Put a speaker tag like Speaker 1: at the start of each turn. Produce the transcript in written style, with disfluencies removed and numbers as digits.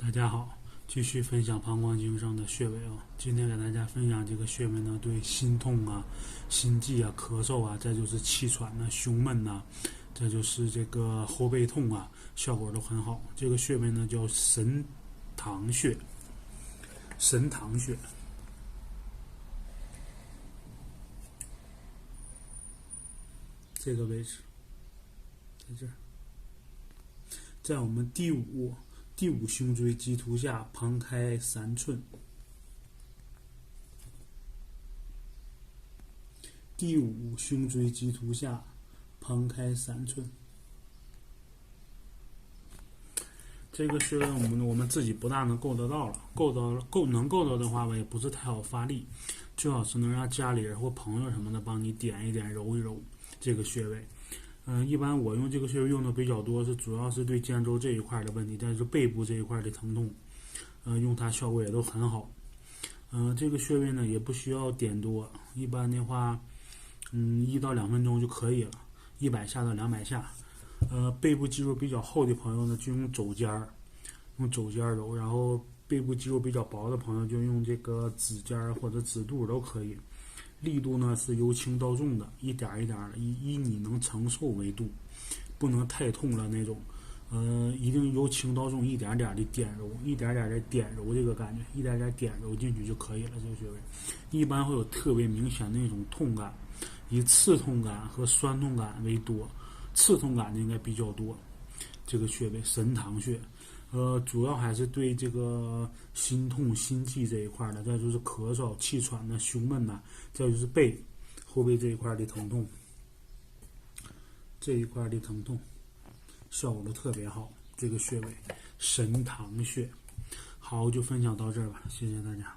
Speaker 1: 大家好，继续分享膀胱经上的穴位啊。今天给大家分享这个穴位呢，对心痛啊、心悸啊、咳嗽啊，再就是气喘呐、胸闷呐、再就是这个后背痛啊，效果都很好。这个穴位呢叫神堂穴，神堂穴。这个位置，在这儿，在我们第五胸椎棘突下旁开3寸。第五胸椎棘突下旁开3寸。这个穴位我们自己不大能够得到了，能够到的话吧，也不是太好发力，最好是能让家里人或朋友什么的帮你点一点、揉一揉这个穴位。一般我用这个穴位用的比较多，主要是对肩周这一块的问题，但是背部这一块的疼痛，用它效果也都很好。这个穴位呢也不需要点多，一般的话，1到2分钟就可以了，100下到200下。背部肌肉比较厚的朋友呢，就用肘尖揉，然后背部肌肉比较薄的朋友就用这个指尖或者指肚都可以。力度呢是由轻到重的，一点一点的，以你能承受为度，不能太痛了那种。一定由轻到重，一点点的点揉，一点点的点揉这个感觉，一点点点揉进去就可以了。这个穴位一般会有特别明显的那种痛感，以刺痛感和酸痛感为多，刺痛感的应该比较多。这个穴位神堂穴，主要还是对这个心痛、心悸这一块的，再就是咳嗽、气喘呐、胸闷呐，再就是后背这一块的疼痛，效果都特别好。这个穴位神堂穴，好，就分享到这儿吧，谢谢大家。